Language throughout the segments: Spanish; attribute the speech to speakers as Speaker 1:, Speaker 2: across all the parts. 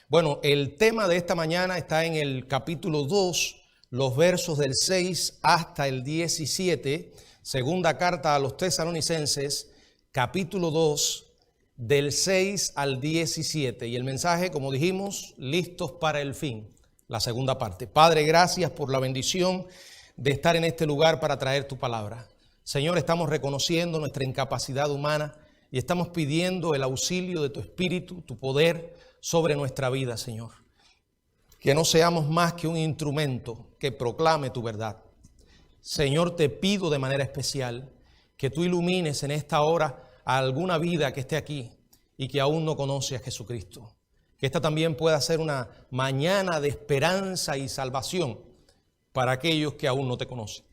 Speaker 1: Bueno, el tema de esta mañana está en el capítulo 2, los versos del 6 hasta el 17, segunda carta a los Tesalonicenses, capítulo 2, del 6 al 17. Y el mensaje, como dijimos, listos para el fin, la segunda parte. Padre, gracias por la bendición de estar en este lugar para traer tu palabra. Señor, estamos reconociendo nuestra incapacidad humana y estamos pidiendo el auxilio de tu Espíritu, tu poder sobre nuestra vida, Señor. Que no seamos más que un instrumento que proclame tu verdad. Señor, te pido de manera especial que tú ilumines en esta hora a alguna vida que esté aquí y que aún no conoce a Jesucristo. Que esta también pueda ser una mañana de esperanza y salvación para aquellos que aún no te conocen.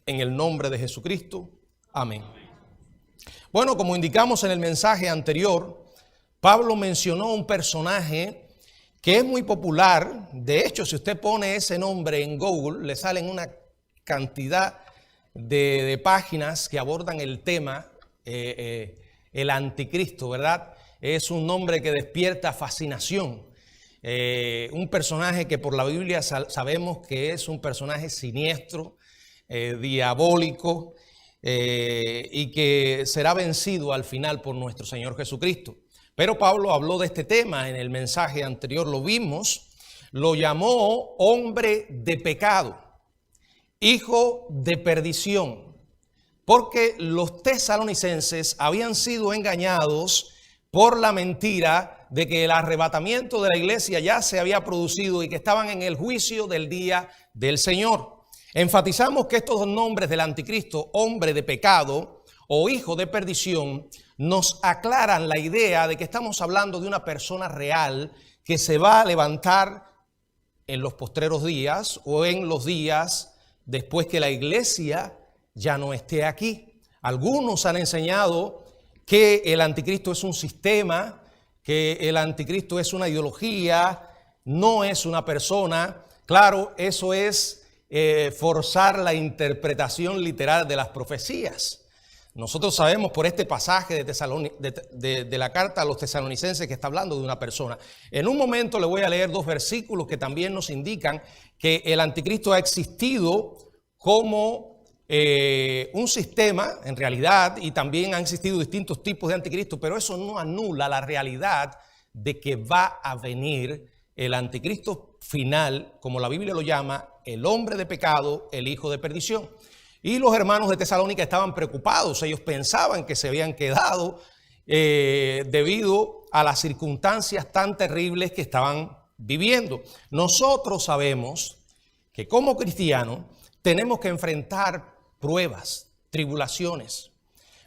Speaker 1: En el nombre de Jesucristo, amén. Bueno, como indicamos en el mensaje anterior, Pablo mencionó un personaje que es muy popular. De hecho, si usted pone ese nombre en Google, le salen una cantidad de páginas que abordan el tema, el anticristo, ¿verdad? Es un nombre que despierta fascinación. Un personaje que por la Biblia sabemos que es un personaje siniestro, diabólico, y que será vencido al final por nuestro Señor Jesucristo. Pero Pablo habló de este tema en el mensaje anterior, lo vimos, lo llamó hombre de pecado, hijo de perdición, porque los tesalonicenses habían sido engañados por la mentira de que el arrebatamiento de la iglesia ya se había producido y que estaban en el juicio del día del Señor. Enfatizamos que estos dos nombres del anticristo, hombre de pecado o hijo de perdición, nos aclaran la idea de que estamos hablando de una persona real que se va a levantar en los postreros días o en los días después que la iglesia ya no esté aquí. Algunos han enseñado que el anticristo es un sistema, que el anticristo es una ideología, no es una persona. Claro, eso es forzar la interpretación literal de las profecías. Nosotros sabemos por este pasaje de la carta a los tesalonicenses que está hablando de una persona. En un momento le voy a leer dos versículos que también nos indican que el anticristo ha existido como un sistema en realidad, y también han existido distintos tipos de anticristo, pero eso no anula la realidad de que va a venir el anticristo final, como la Biblia lo llama, el hombre de pecado, el hijo de perdición. Y los hermanos de Tesalónica estaban preocupados. Ellos pensaban que se habían quedado debido a las circunstancias tan terribles que estaban viviendo. Nosotros sabemos que como cristianos tenemos que enfrentar pruebas, tribulaciones.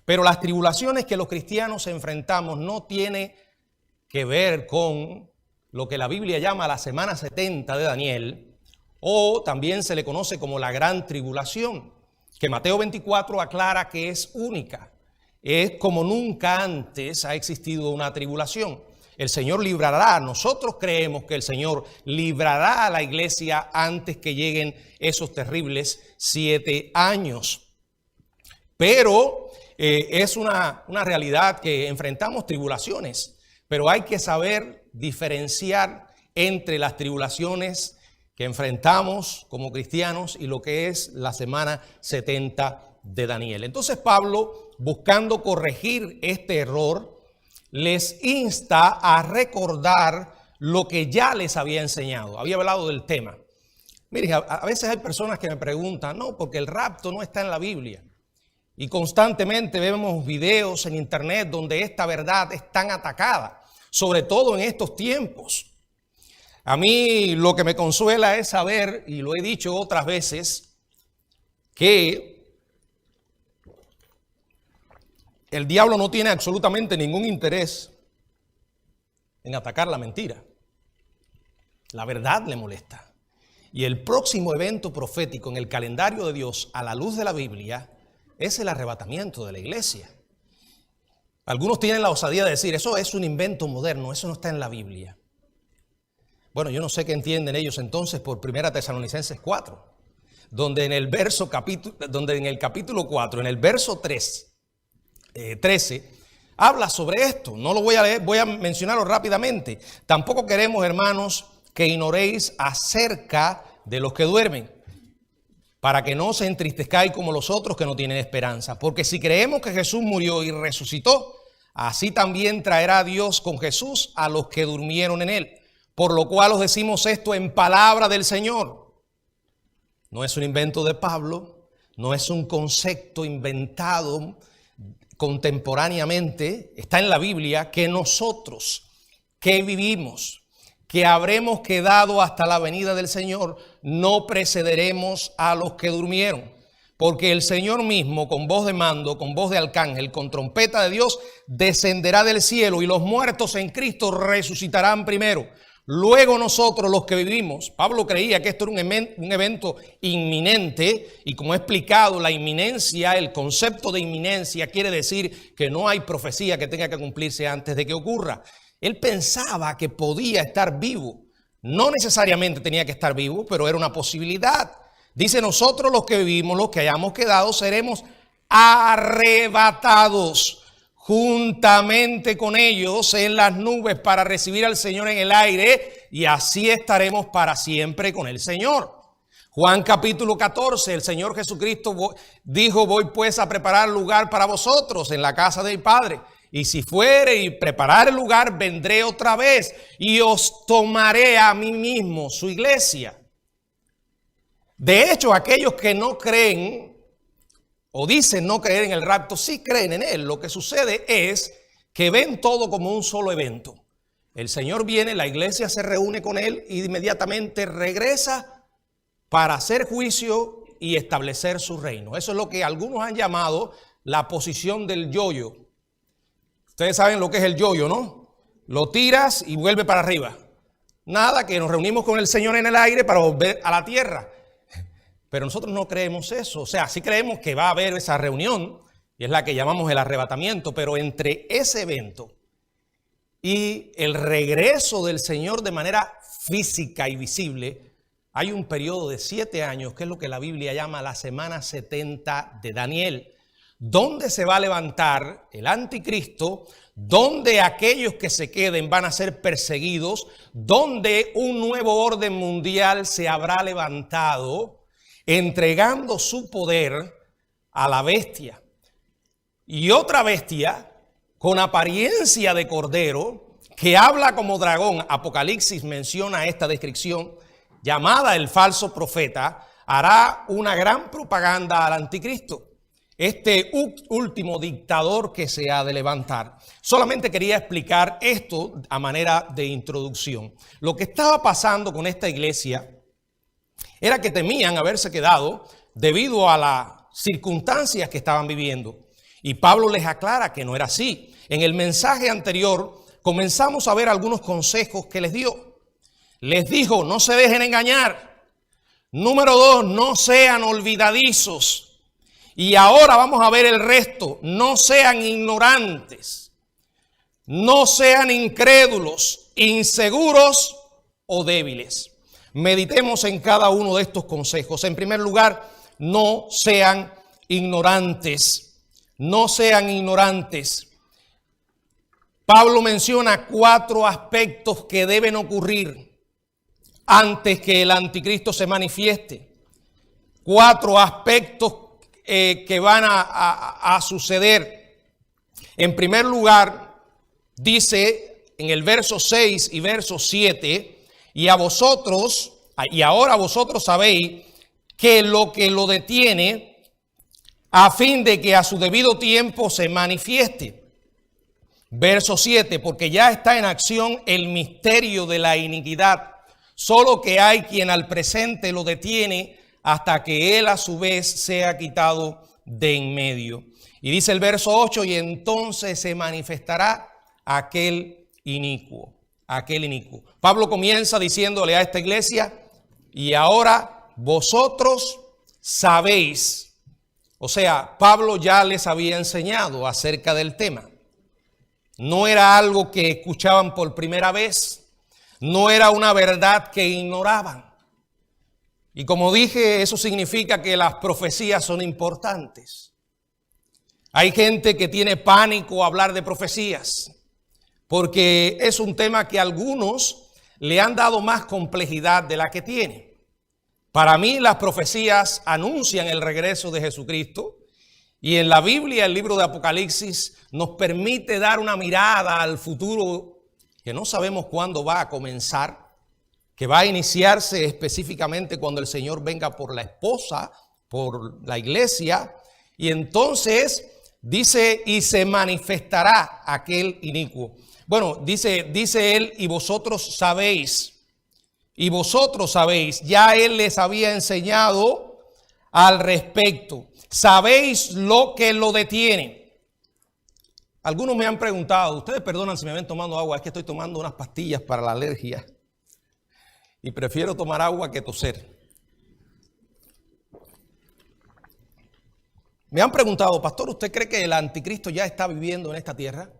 Speaker 1: Pero las tribulaciones que los cristianos enfrentamos no tienen que ver con lo que la Biblia llama la semana 70 de Daniel, o también se le conoce como la gran tribulación, que Mateo 24 aclara que es única. Es como nunca antes ha existido una tribulación. El Señor librará, nosotros creemos que el Señor librará a la iglesia antes que lleguen esos terribles 7 años. Pero es una realidad que enfrentamos tribulaciones, pero hay que saber diferenciar entre las tribulaciones que enfrentamos como cristianos y lo que es la semana 70 de Daniel. Entonces Pablo, buscando corregir este error, les insta a recordar lo que ya les había enseñado. Había hablado del tema. Miren, a veces hay personas que me preguntan, no, porque el rapto no está en la Biblia. Y constantemente vemos videos en internet donde esta verdad es tan atacada, sobre todo en estos tiempos. A mí lo que me consuela es saber, y lo he dicho otras veces, que el diablo no tiene absolutamente ningún interés en atacar la mentira. La verdad le molesta. Y el próximo evento profético en el calendario de Dios, a la luz de la Biblia, es el arrebatamiento de la iglesia. Algunos tienen la osadía de decir, eso es un invento moderno, eso no está en la Biblia. Bueno, yo no sé qué entienden ellos entonces por 1 Tesalonicenses 4, donde en el capítulo 4, en el verso 13, habla sobre esto. No lo voy a leer, voy a mencionarlo rápidamente. Tampoco queremos, hermanos, que ignoréis acerca de los que duermen, para que no se entristezcáis como los otros que no tienen esperanza. Porque si creemos que Jesús murió y resucitó, así también traerá Dios con Jesús a los que durmieron en él. Por lo cual os decimos esto en palabra del Señor. No es un invento de Pablo, no es un concepto inventado contemporáneamente. Está en la Biblia que nosotros que vivimos, que habremos quedado hasta la venida del Señor, no precederemos a los que durmieron. Porque el Señor mismo, con voz de mando, con voz de arcángel, con trompeta de Dios, descenderá del cielo y los muertos en Cristo resucitarán primero. Luego nosotros los que vivimos, Pablo creía que esto era un evento inminente, y como he explicado, la inminencia, el concepto de inminencia quiere decir que no hay profecía que tenga que cumplirse antes de que ocurra. Él pensaba que podía estar vivo, no necesariamente tenía que estar vivo, pero era una posibilidad. Dice: nosotros los que vivimos, los que hayamos quedado, seremos arrebatados juntamente con ellos en las nubes para recibir al Señor en el aire, y así estaremos para siempre con el Señor. Juan capítulo 14, el Señor Jesucristo dijo: voy pues a preparar lugar para vosotros en la casa del Padre. Y si fuere y preparar el lugar, vendré otra vez y os tomaré a mí mismo, su iglesia. De hecho, aquellos que no creen o dicen no creer en el rapto, sí creen en él. Lo que sucede es que ven todo como un solo evento. El Señor viene, la iglesia se reúne con él y inmediatamente regresa para hacer juicio y establecer su reino. Eso es lo que algunos han llamado la posición del yoyo. Ustedes saben lo que es el yoyo, ¿no? Lo tiras y vuelve para arriba. Nada, que nos reunimos con el Señor en el aire para volver a la tierra. Pero nosotros no creemos eso. O sea, sí creemos que va a haber esa reunión, y es la que llamamos el arrebatamiento, pero entre ese evento y el regreso del Señor de manera física y visible, hay un periodo de 7 años, que es lo que la Biblia llama la semana 70 de Daniel, donde se va a levantar el anticristo, donde aquellos que se queden van a ser perseguidos, donde un nuevo orden mundial se habrá levantado, entregando su poder a la bestia. Y otra bestia con apariencia de cordero, que habla como dragón, Apocalipsis menciona esta descripción, llamada el falso profeta, hará una gran propaganda al anticristo, este último dictador que se ha de levantar. Solamente quería explicar esto a manera de introducción. Lo que estaba pasando con esta iglesia era que temían haberse quedado debido a las circunstancias que estaban viviendo. Y Pablo les aclara que no era así. En el mensaje anterior comenzamos a ver algunos consejos que les dio. Les dijo: no se dejen engañar. Número 2, no sean olvidadizos. Y ahora vamos a ver el resto. No sean ignorantes. No sean incrédulos, inseguros o débiles. Meditemos en cada uno de estos consejos. En primer lugar, no sean ignorantes. No sean ignorantes. Pablo menciona 4 aspectos que deben ocurrir antes que el anticristo se manifieste. 4 aspectos que van a suceder. En primer lugar, dice en el verso 6 y verso 7, y ahora vosotros sabéis que lo detiene, a fin de que a su debido tiempo se manifieste. Verso 7, porque ya está en acción el misterio de la iniquidad, solo que hay quien al presente lo detiene hasta que él a su vez sea quitado de en medio. Y dice el verso 8, y entonces se manifestará aquel inicuo. Pablo comienza diciéndole a esta iglesia: y ahora vosotros sabéis. O sea, Pablo ya les había enseñado acerca del tema. No era algo que escuchaban por primera vez. No era una verdad que ignoraban. Y como dije, eso significa que las profecías son importantes. Hay gente que tiene pánico a hablar de profecías, porque es un tema que a algunos le han dado más complejidad de la que tiene. Para mí, las profecías anuncian el regreso de Jesucristo, y en la Biblia, el libro de Apocalipsis nos permite dar una mirada al futuro que no sabemos cuándo va a comenzar, que va a iniciarse específicamente cuando el Señor venga por la esposa, por la iglesia, y entonces dice, y se manifestará aquel inicuo. Bueno, dice él, y vosotros sabéis, ya él les había enseñado al respecto. Sabéis lo que lo detiene. Algunos me han preguntado, ustedes perdonan si me ven tomando agua, es que estoy tomando unas pastillas para la alergia y prefiero tomar agua que toser. Me han preguntado, pastor, ¿usted cree que el anticristo ya está viviendo en esta tierra?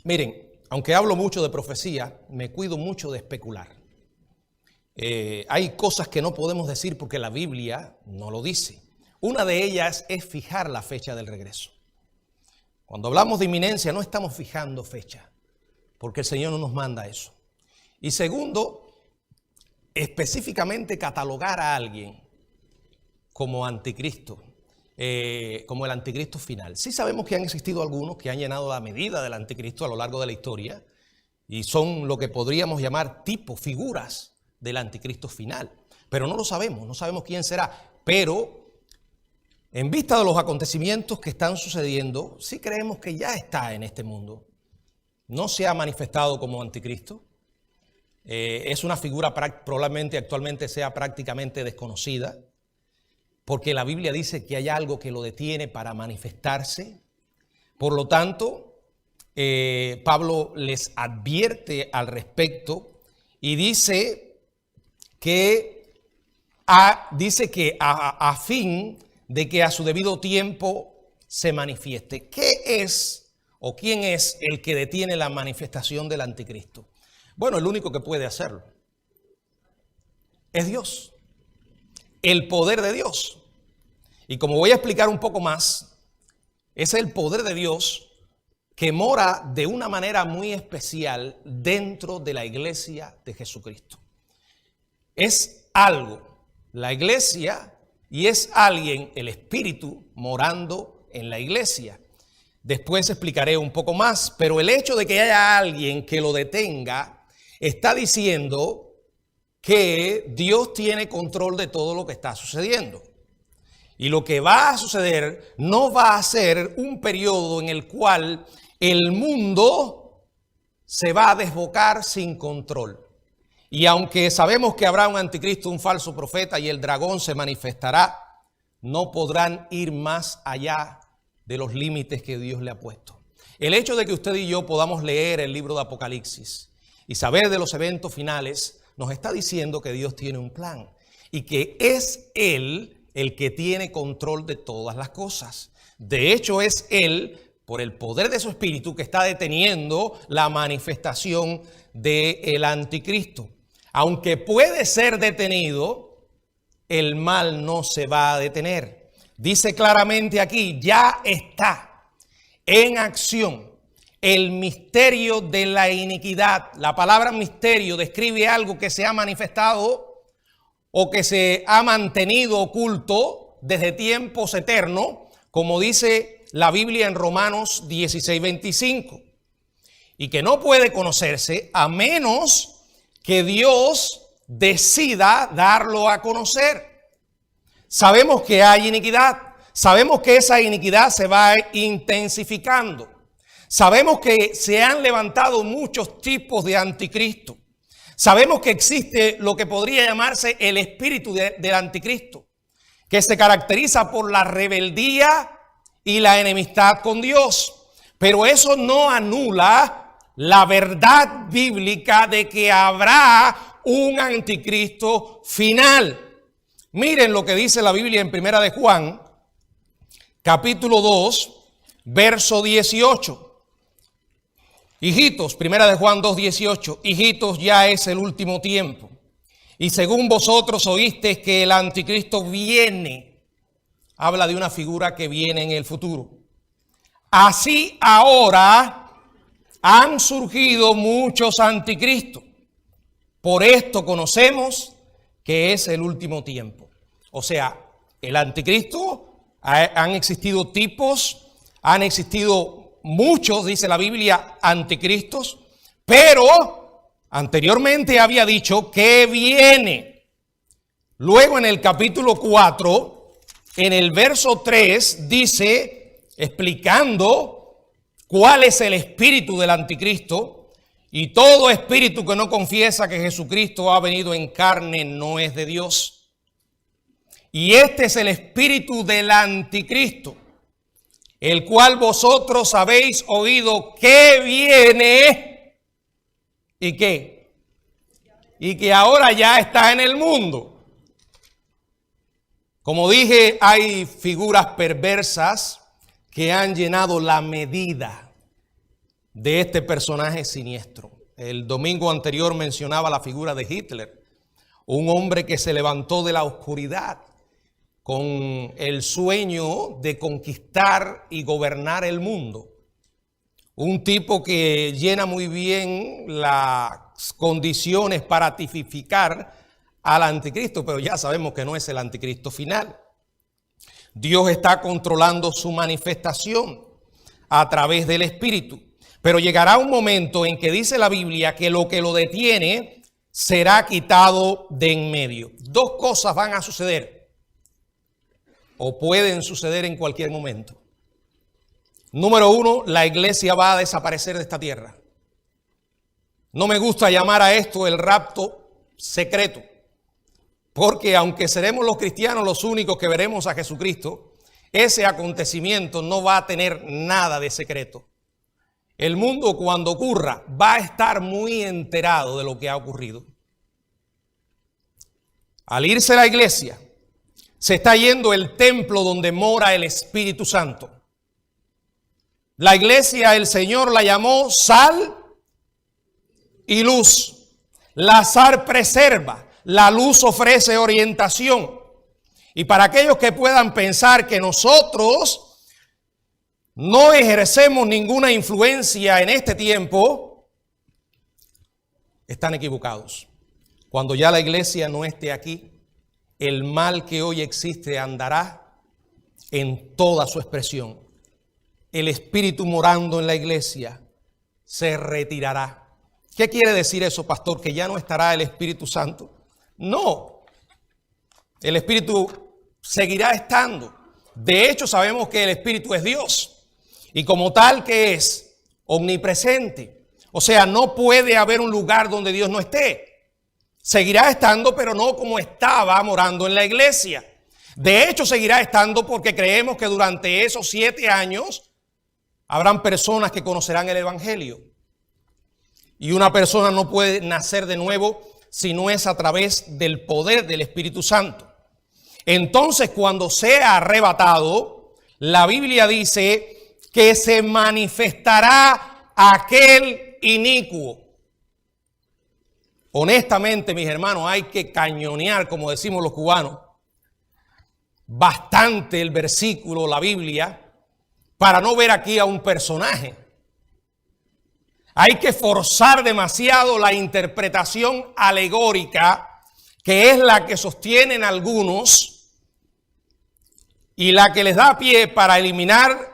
Speaker 1: Miren, aunque hablo mucho de profecía, me cuido mucho de especular. Hay cosas que no podemos decir porque la Biblia no lo dice. Una de ellas es fijar la fecha del regreso. Cuando hablamos de inminencia no estamos fijando fecha, porque el Señor no nos manda eso. Y segundo, específicamente catalogar a alguien como anticristo, como el anticristo final. Sí sabemos que han existido algunos que han llenado la medida del anticristo a lo largo de la historia y son lo que podríamos llamar tipos, figuras del anticristo final. Pero no lo sabemos, no sabemos quién será. Pero en vista de los acontecimientos que están sucediendo, sí creemos que ya está en este mundo. No se ha manifestado como anticristo. Es una figura probablemente actualmente sea prácticamente desconocida, porque la Biblia dice que hay algo que lo detiene para manifestarse. Por lo tanto, Pablo les advierte al respecto y dice que a fin de que a su debido tiempo se manifieste. ¿Qué es o quién es el que detiene la manifestación del anticristo? Bueno, el único que puede hacerlo es Dios, el poder de Dios. Y como voy a explicar un poco más, es el poder de Dios que mora de una manera muy especial dentro de la iglesia de Jesucristo. Es algo, la iglesia, y es alguien, el Espíritu, morando en la iglesia. Después explicaré un poco más, pero el hecho de que haya alguien que lo detenga está diciendo que Dios tiene control de todo lo que está sucediendo. Y lo que va a suceder no va a ser un periodo en el cual el mundo se va a desbocar sin control. Y aunque sabemos que habrá un anticristo, un falso profeta y el dragón se manifestará, no podrán ir más allá de los límites que Dios le ha puesto. El hecho de que usted y yo podamos leer el libro de Apocalipsis y saber de los eventos finales nos está diciendo que Dios tiene un plan y que es Él el que tiene control de todas las cosas. De hecho, es Él, por el poder de su Espíritu, que está deteniendo la manifestación del anticristo. Aunque puede ser detenido, el mal no se va a detener. Dice claramente aquí, ya está en acción el misterio de la iniquidad. La palabra misterio describe algo que se ha manifestado o que se ha mantenido oculto desde tiempos eternos, como dice la Biblia en Romanos 16:25, y que no puede conocerse a menos que Dios decida darlo a conocer. Sabemos que hay iniquidad, sabemos que esa iniquidad se va intensificando, sabemos que se han levantado muchos tipos de anticristo, sabemos que existe lo que podría llamarse el espíritu del anticristo, que se caracteriza por la rebeldía y la enemistad con Dios, pero eso no anula la verdad bíblica de que habrá un anticristo final. Miren lo que dice la Biblia en Primera de Juan, capítulo 2, verso 18. Hijitos, Primera de Juan 2:18, hijitos, ya es el último tiempo. Y según vosotros oísteis que el anticristo viene. habla de una figura que viene en el futuro. Así ahora han surgido muchos anticristos. Por esto conocemos que es el último tiempo. O sea, el anticristo, han existido tipos, han existido muchos, dice la Biblia, anticristos, pero anteriormente había dicho que viene. Luego en el capítulo 4, en el verso 3, dice, explicando cuál es el espíritu del anticristo. Y todo espíritu que no confiesa que Jesucristo ha venido en carne no es de Dios. Y este es el espíritu del anticristo, el cual vosotros habéis oído que viene y que ahora ya está en el mundo. Como dije, hay figuras perversas que han llenado la medida de este personaje siniestro. El domingo anterior mencionaba la figura de Hitler, un hombre que se levantó de la oscuridad con el sueño de conquistar y gobernar el mundo. Un tipo que llena muy bien las condiciones para tipificar al anticristo, pero ya sabemos que no es el anticristo final. Dios está controlando su manifestación a través del Espíritu. Pero llegará un momento en que dice la Biblia que lo detiene será quitado de en medio. Dos cosas van a suceder o pueden suceder en cualquier momento. Número uno, la iglesia va a desaparecer de esta tierra. No me gusta llamar a esto el rapto secreto, porque aunque seremos los cristianos los únicos que veremos a Jesucristo, ese acontecimiento no va a tener nada de secreto. El mundo, cuando ocurra, va a estar muy enterado de lo que ha ocurrido. Al irse la iglesia, se está yendo el templo donde mora el Espíritu Santo. La iglesia, el Señor la llamó sal y luz. La sal preserva, la luz ofrece orientación. Y para aquellos que puedan pensar que nosotros no ejercemos ninguna influencia en este tiempo, están equivocados. Cuando ya la iglesia no esté aquí, el mal que hoy existe andará en toda su expresión. El espíritu morando en la iglesia se retirará. ¿Qué quiere decir eso, pastor? ¿Que ya no estará el Espíritu Santo? No, el Espíritu seguirá estando. De hecho, sabemos que el Espíritu es Dios. Y como tal que es omnipresente. O sea, no puede haber un lugar donde Dios no esté. Seguirá estando, pero no como estaba morando en la iglesia. De hecho, seguirá estando porque creemos que durante esos 7 años habrán personas que conocerán el Evangelio. Y una persona no puede nacer de nuevo si no es a través del poder del Espíritu Santo. Entonces, cuando sea arrebatado, la Biblia dice que se manifestará aquel inicuo. Honestamente, mis hermanos, hay que cañonear, como decimos los cubanos, bastante el versículo, la Biblia, para no ver aquí a un personaje. Hay que forzar demasiado la interpretación alegórica, que es la que sostienen algunos y la que les da pie para eliminar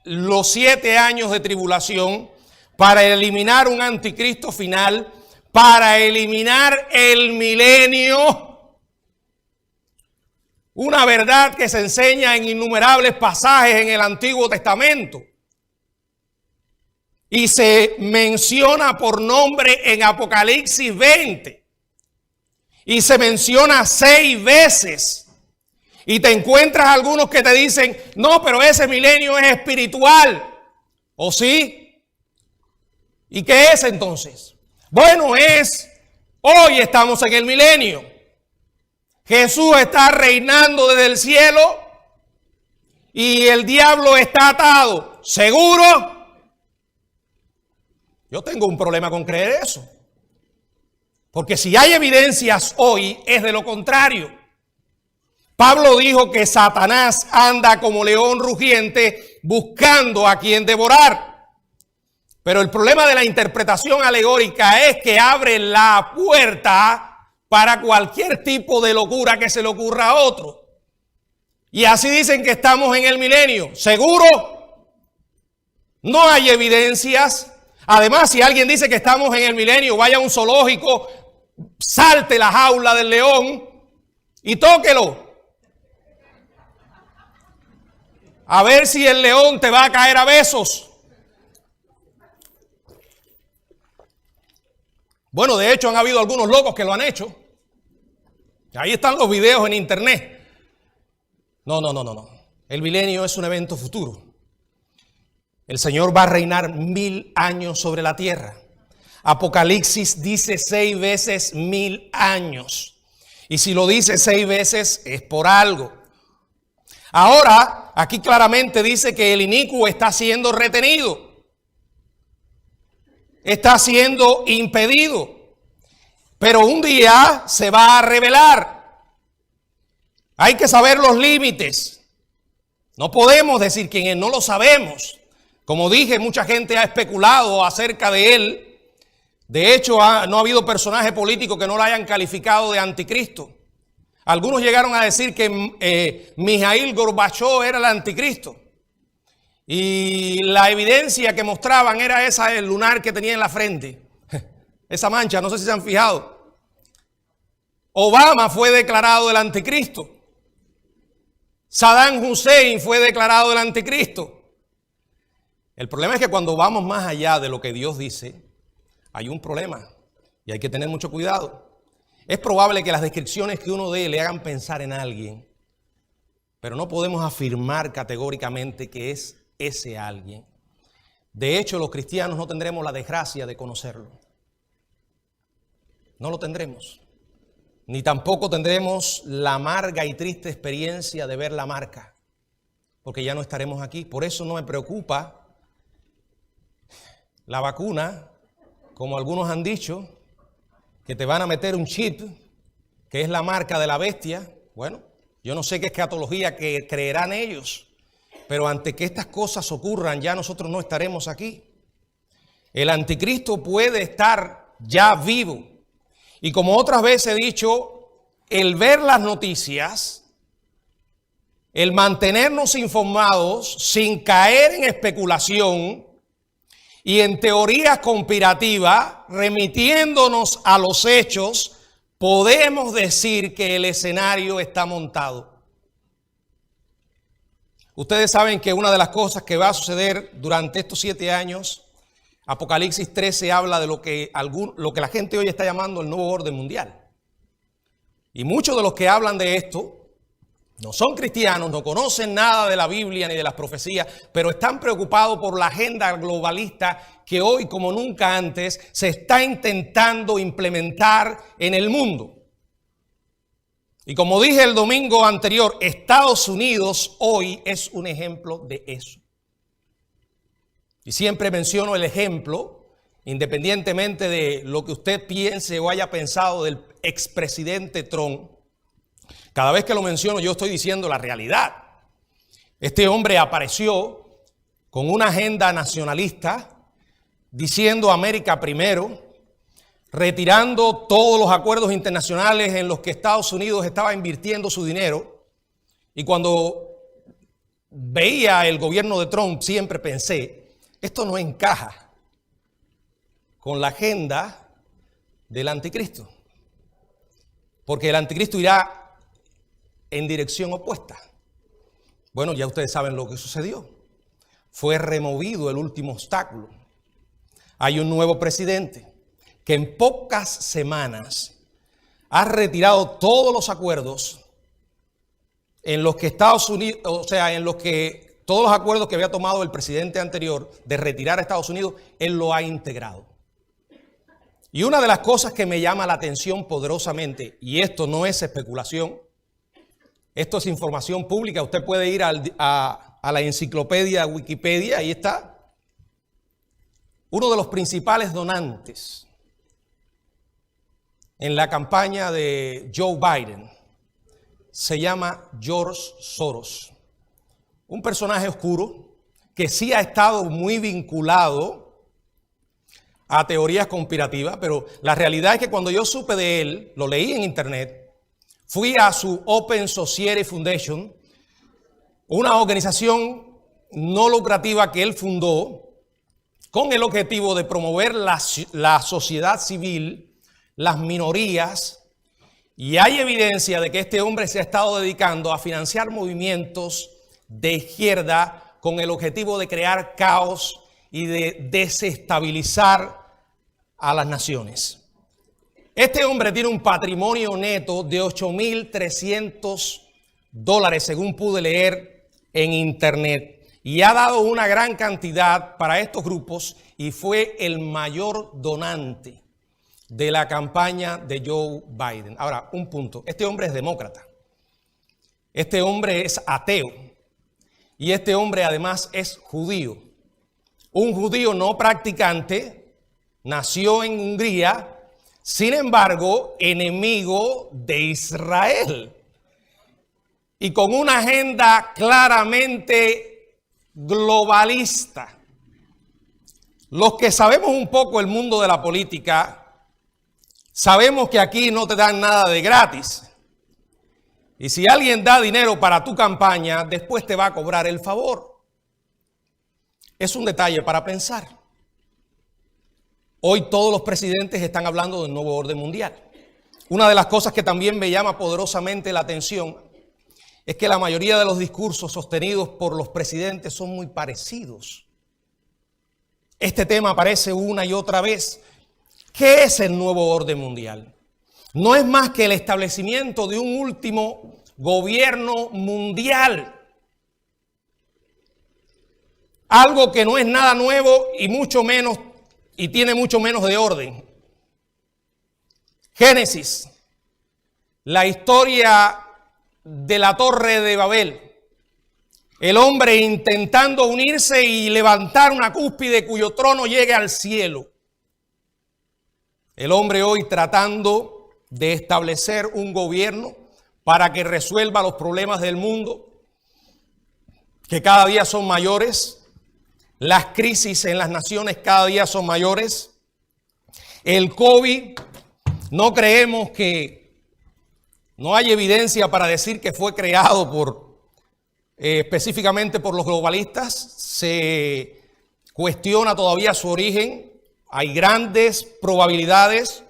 Speaker 1: los 7 años de tribulación, para eliminar un anticristo final, para eliminar el milenio. Una verdad que se enseña en innumerables pasajes en el Antiguo Testamento. Y se menciona por nombre en Apocalipsis 20. Y se menciona 6 veces. Y te encuentras algunos que te dicen, no, pero ese milenio es espiritual. ¿O sí? ¿Y qué es entonces? Bueno, hoy estamos en el milenio. Jesús está reinando desde el cielo y el diablo está atado. ¿Seguro? Yo tengo un problema con creer eso. Porque si hay evidencias hoy, es de lo contrario. Pablo dijo que Satanás anda como león rugiente buscando a quien devorar. Pero el problema de la interpretación alegórica es que abre la puerta para cualquier tipo de locura que se le ocurra a otro. Y así dicen que estamos en el milenio. ¿Seguro? No hay evidencias. Además, si alguien dice que estamos en el milenio, vaya a un zoológico, salte la jaula del león y tóquelo. A ver si el león te va a caer a besos. Bueno, de hecho han habido algunos locos que lo han hecho. Ahí están los videos en internet. No. El milenio es un evento futuro. El Señor va a reinar 1000 años sobre la tierra. Apocalipsis dice 6 veces 1000 años. Y si lo dice 6 veces es por algo. Ahora, aquí claramente dice que el inicuo está siendo retenido. Está siendo impedido. Pero un día se va a revelar. Hay que saber los límites. No podemos decir quién es, no lo sabemos. Como dije, mucha gente ha especulado acerca de él. De hecho, no ha habido personaje político que no lo hayan calificado de anticristo. Algunos llegaron a decir que Mijail Gorbachev era el anticristo. Y la evidencia que mostraban era esa del lunar que tenía en la frente. Esa mancha, no sé si se han fijado. Obama fue declarado el anticristo. Saddam Hussein fue declarado el anticristo. El problema es que cuando vamos más allá de lo que Dios dice, hay un problema y hay que tener mucho cuidado. Es probable que las descripciones que uno dé le hagan pensar en alguien, pero no podemos afirmar categóricamente que es ese alguien. De hecho, los cristianos no tendremos la desgracia de conocerlo. No lo tendremos. Ni tampoco tendremos la amarga y triste experiencia de ver la marca, porque ya no estaremos aquí. Por eso no me preocupa la vacuna, como algunos han dicho, que te van a meter un chip, que es la marca de la bestia. Bueno, yo no sé qué escatología que creerán ellos, pero ante que estas cosas ocurran, ya nosotros no estaremos aquí. El anticristo puede estar ya vivo. Y como otras veces he dicho, el ver las noticias, el mantenernos informados sin caer en especulación y en teorías conspirativas, remitiéndonos a los hechos, podemos decir que el escenario está montado. Ustedes saben que una de las cosas que va a suceder durante estos 7 años, Apocalipsis 13 habla de lo que la gente hoy está llamando el nuevo orden mundial. Y muchos de los que hablan de esto no son cristianos, no conocen nada de la Biblia ni de las profecías, pero están preocupados por la agenda globalista que hoy, como nunca antes, se está intentando implementar en el mundo. Y como dije el domingo anterior, Estados Unidos hoy es un ejemplo de eso. Y siempre menciono el ejemplo, independientemente de lo que usted piense o haya pensado del expresidente Trump. Cada vez que lo menciono yo estoy diciendo la realidad. Este hombre apareció con una agenda nacionalista, diciendo América primero, retirando todos los acuerdos internacionales en los que Estados Unidos estaba invirtiendo su dinero. Y cuando veía el gobierno de Trump siempre pensé, esto no encaja con la agenda del anticristo, porque el anticristo irá en dirección opuesta. Bueno, ya ustedes saben lo que sucedió. Fue removido el último obstáculo. Hay un nuevo presidente que en pocas semanas ha retirado todos los acuerdos en los que Estados Unidos, todos los acuerdos que había tomado el presidente anterior de retirar a Estados Unidos, él lo ha integrado. Y una de las cosas que me llama la atención poderosamente, y esto no es especulación, esto es información pública, usted puede ir a la enciclopedia Wikipedia, ahí está. Uno de los principales donantes en la campaña de Joe Biden se llama George Soros, un personaje oscuro que sí ha estado muy vinculado a teorías conspirativas, pero la realidad es que cuando yo supe de él, lo leí en internet, fui a su Open Society Foundation, una organización no lucrativa que él fundó con el objetivo de promover la sociedad civil, las minorías, y hay evidencia de que este hombre se ha estado dedicando a financiar movimientos de izquierda con el objetivo de crear caos y de desestabilizar a las naciones. Este hombre tiene un patrimonio neto de $8,300, según pude leer en internet, y ha dado una gran cantidad para estos grupos y fue el mayor donante de la campaña de Joe Biden. Ahora, un punto, este hombre es demócrata, este hombre es ateo y este hombre además es judío. Un judío no practicante, nació en Hungría, sin embargo, enemigo de Israel y con una agenda claramente globalista. Los que sabemos un poco el mundo de la política, sabemos que aquí no te dan nada de gratis. Y si alguien da dinero para tu campaña, después te va a cobrar el favor. Es un detalle para pensar. Hoy todos los presidentes están hablando del nuevo orden mundial. Una de las cosas que también me llama poderosamente la atención es que la mayoría de los discursos sostenidos por los presidentes son muy parecidos. Este tema aparece una y otra vez. ¿Qué es el nuevo orden mundial? No es más que el establecimiento de un último gobierno mundial. Algo que no es nada nuevo y mucho menos, y tiene mucho menos de orden. Génesis, la historia de la Torre de Babel. El hombre intentando unirse y levantar una cúspide cuyo trono llegue al cielo. El hombre hoy tratando de establecer un gobierno para que resuelva los problemas del mundo, que cada día son mayores. Las crisis en las naciones cada día son mayores. El COVID, no creemos que, no hay evidencia para decir que fue creado específicamente por los globalistas. Se cuestiona todavía su origen. Hay grandes probabilidades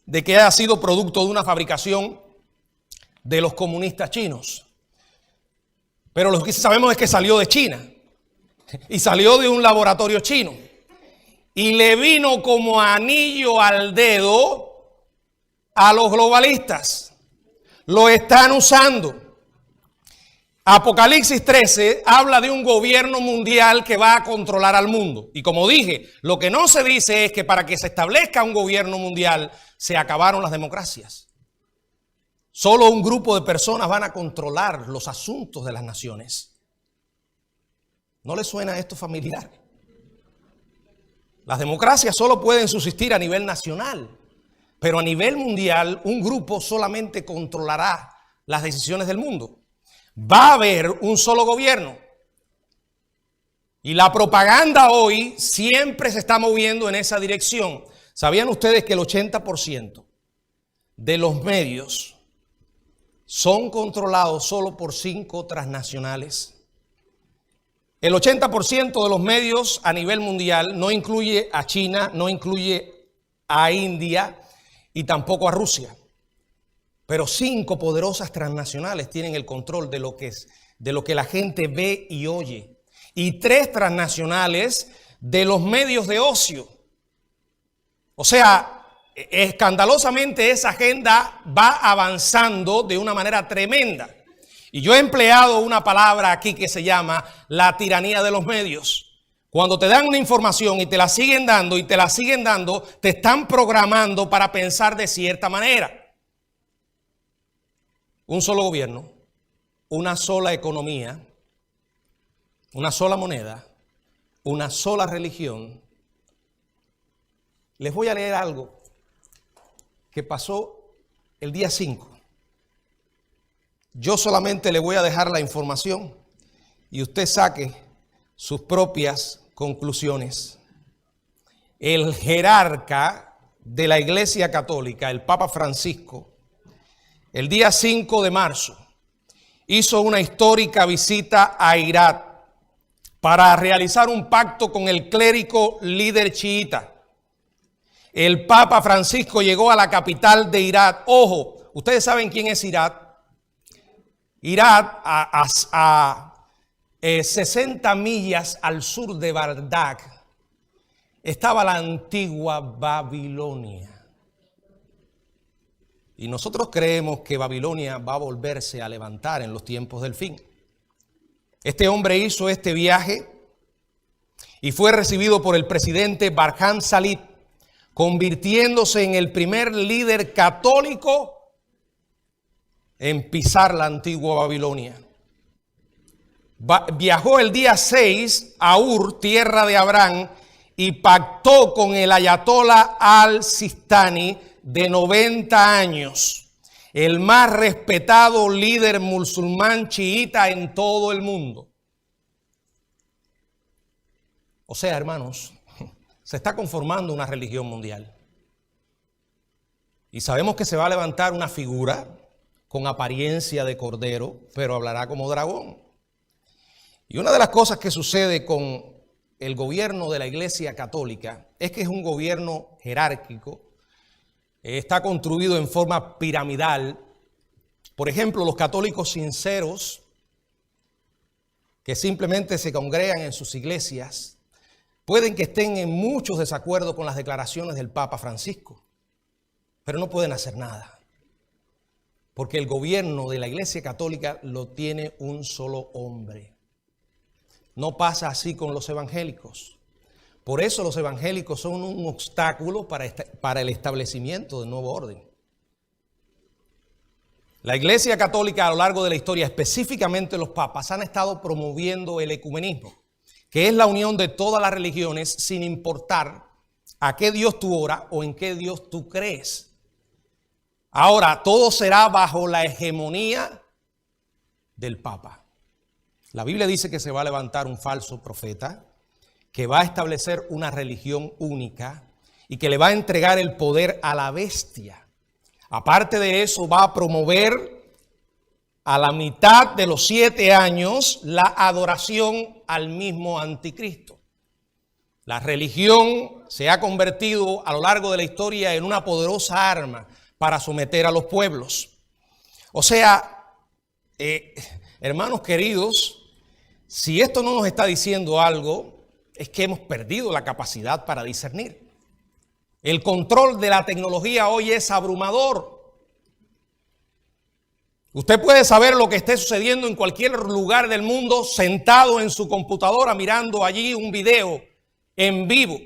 Speaker 1: de que haya sido producto de una fabricación de los comunistas chinos. Pero lo que sabemos es que salió de China y salió de un laboratorio chino y le vino como anillo al dedo a los globalistas. Lo están usando. Apocalipsis 13 habla de un gobierno mundial que va a controlar al mundo. Y como dije, lo que no se dice es que para que se establezca un gobierno mundial se acabaron las democracias. Solo un grupo de personas van a controlar los asuntos de las naciones. ¿No les suena esto familiar? Las democracias solo pueden subsistir a nivel nacional, pero a nivel mundial un grupo solamente controlará las decisiones del mundo. Va a haber un solo gobierno. Y la propaganda hoy siempre se está moviendo en esa dirección. ¿Sabían ustedes que el 80% de los medios son controlados solo por 5 transnacionales? El 80% de los medios a nivel mundial no incluye a China, no incluye a India y tampoco a Rusia. Pero 5 poderosas transnacionales tienen el control de lo que la gente ve y oye. Y 3 transnacionales de los medios de ocio. O sea, escandalosamente esa agenda va avanzando de una manera tremenda. Y yo he empleado una palabra aquí que se llama la tiranía de los medios. Cuando te dan una información y te la siguen dando y te la siguen dando, te están programando para pensar de cierta manera. Un solo gobierno, una sola economía, una sola moneda, una sola religión. Les voy a leer algo que pasó el día 5. Yo solamente le voy a dejar la información y usted saque sus propias conclusiones. El jerarca de la Iglesia Católica, el Papa Francisco, el día 5 de marzo, hizo una histórica visita a Irak para realizar un pacto con el clérigo líder chiita. El Papa Francisco llegó a la capital de Irak. Ojo, ustedes saben quién es Irak. Irak, a 60 millas al sur de Bagdad, estaba la antigua Babilonia. Y nosotros creemos que Babilonia va a volverse a levantar en los tiempos del fin. Este hombre hizo este viaje y fue recibido por el presidente Barham Salih, convirtiéndose en el primer líder católico en pisar la antigua Babilonia. Viajó el día 6 a Ur, tierra de Abraham, y pactó con el ayatolá al-Sistani, de 90 años, el más respetado líder musulmán chiita en todo el mundo. O sea, hermanos, se está conformando una religión mundial. Y sabemos que se va a levantar una figura con apariencia de cordero, pero hablará como dragón. Y una de las cosas que sucede con el gobierno de la Iglesia Católica es que es un gobierno jerárquico, está construido en forma piramidal. Por ejemplo, los católicos sinceros, que simplemente se congregan en sus iglesias, pueden que estén en muchos desacuerdos con las declaraciones del Papa Francisco, pero no pueden hacer nada, porque el gobierno de la Iglesia Católica lo tiene un solo hombre. No pasa así con los evangélicos. Por eso los evangélicos son un obstáculo para el establecimiento del nuevo orden. La Iglesia Católica a lo largo de la historia, específicamente los papas, han estado promoviendo el ecumenismo, que es la unión de todas las religiones sin importar a qué Dios tú oras o en qué Dios tú crees. Ahora, todo será bajo la hegemonía del Papa. La Biblia dice que se va a levantar un falso profeta que va a establecer una religión única y que le va a entregar el poder a la bestia. Aparte de eso, va a promover a la mitad de los 7 años la adoración al mismo anticristo. La religión se ha convertido a lo largo de la historia en una poderosa arma para someter a los pueblos. O sea, hermanos queridos, si esto no nos está diciendo algo, es que hemos perdido la capacidad para discernir. El control de la tecnología hoy es abrumador. Usted puede saber lo que esté sucediendo en cualquier lugar del mundo sentado en su computadora mirando allí un video en vivo.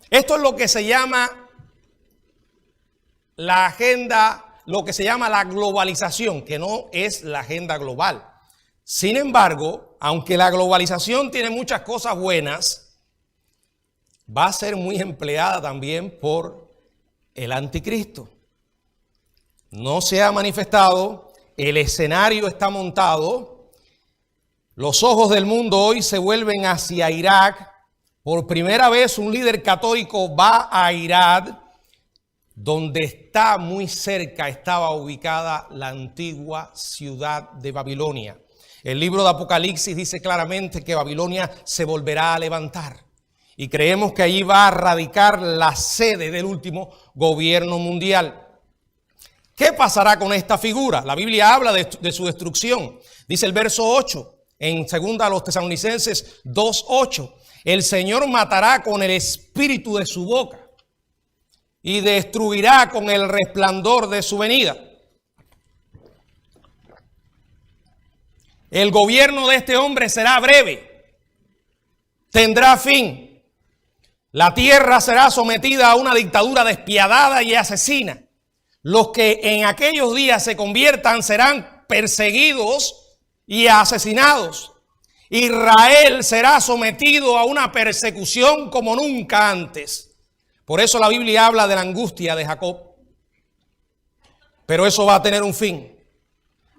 Speaker 1: Esto es lo que se llama la agenda, lo que se llama la globalización, que no es la agenda global. Sin embargo, aunque la globalización tiene muchas cosas buenas, va a ser muy empleada también por el anticristo. No se ha manifestado, el escenario está montado, los ojos del mundo hoy se vuelven hacia Irak. Por primera vez un líder católico va a Irak, donde está muy cerca, estaba ubicada la antigua ciudad de Babilonia. El libro de Apocalipsis dice claramente que Babilonia se volverá a levantar. Y creemos que allí va a radicar la sede del último gobierno mundial. ¿Qué pasará con esta figura? La Biblia habla de su destrucción. Dice el verso 8, en 2 Tesalonicenses 2:8. El Señor matará con el espíritu de su boca y destruirá con el resplandor de su venida. El gobierno de este hombre será breve, tendrá fin. La tierra será sometida a una dictadura despiadada y asesina. Los que en aquellos días se conviertan serán perseguidos y asesinados. Israel será sometido a una persecución como nunca antes. Por eso la Biblia habla de la angustia de Jacob. Pero eso va a tener un fin.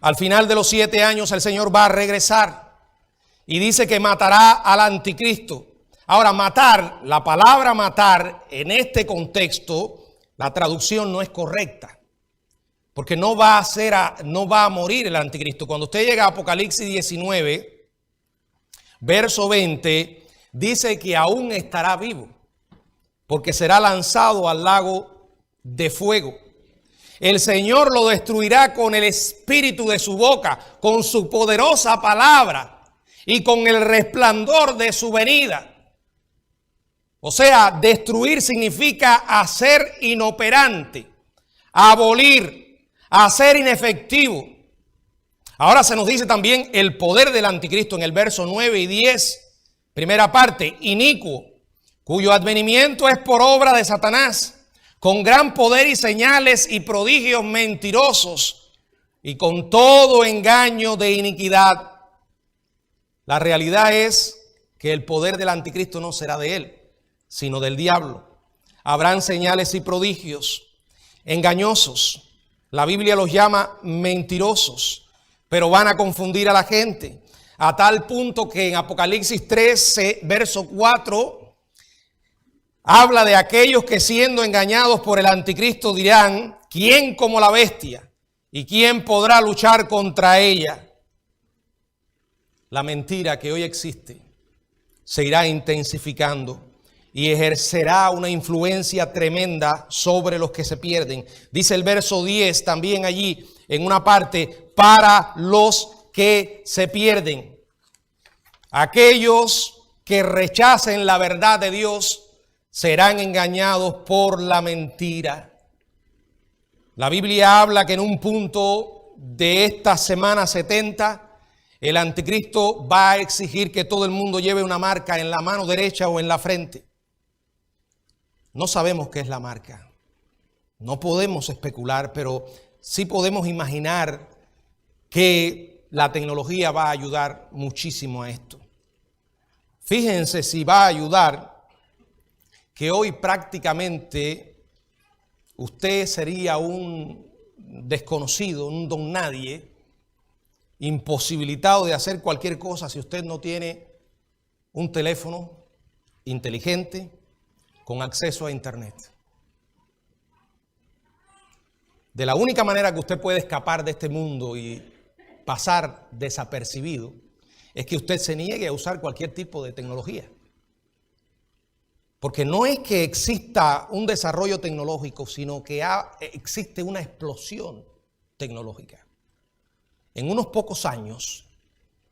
Speaker 1: Al final de los 7 años el Señor va a regresar y dice que matará al anticristo. Ahora, matar, la palabra matar en este contexto, la traducción no es correcta. Porque no va a morir el anticristo. Cuando usted llega a Apocalipsis 19, verso 20, dice que aún estará vivo, porque será lanzado al lago de fuego. El Señor lo destruirá con el espíritu de su boca, con su poderosa palabra y con el resplandor de su venida. O sea, destruir significa hacer inoperante, abolir, hacer inefectivo. Ahora se nos dice también el poder del anticristo en el verso 9 y 10, primera parte, inicuo, cuyo advenimiento es por obra de Satanás, con gran poder y señales y prodigios mentirosos y con todo engaño de iniquidad. La realidad es que el poder del anticristo no será de él, sino del diablo. Habrán señales y prodigios engañosos. La Biblia los llama mentirosos, pero van a confundir a la gente. A tal punto que en Apocalipsis 13, verso 4, habla de aquellos que siendo engañados por el anticristo dirán, ¿quién como la bestia? ¿Y quién podrá luchar contra ella? La mentira que hoy existe se irá intensificando y ejercerá una influencia tremenda sobre los que se pierden. Dice el verso 10 también allí en una parte, para los que se pierden. Aquellos que rechacen la verdad de Dios serán engañados por la mentira. La Biblia habla que en un punto de esta semana 70, el anticristo va a exigir que todo el mundo lleve una marca en la mano derecha o en la frente. No sabemos qué es la marca. No podemos especular, pero sí podemos imaginar que la tecnología va a ayudar muchísimo a esto. Fíjense si va a ayudar que hoy prácticamente usted sería un desconocido, un don nadie, imposibilitado de hacer cualquier cosa si usted no tiene un teléfono inteligente con acceso a internet. De la única manera que usted puede escapar de este mundo y pasar desapercibido es que usted se niegue a usar cualquier tipo de tecnología. Porque no es que exista un desarrollo tecnológico, sino que existe una explosión tecnológica. En unos pocos años,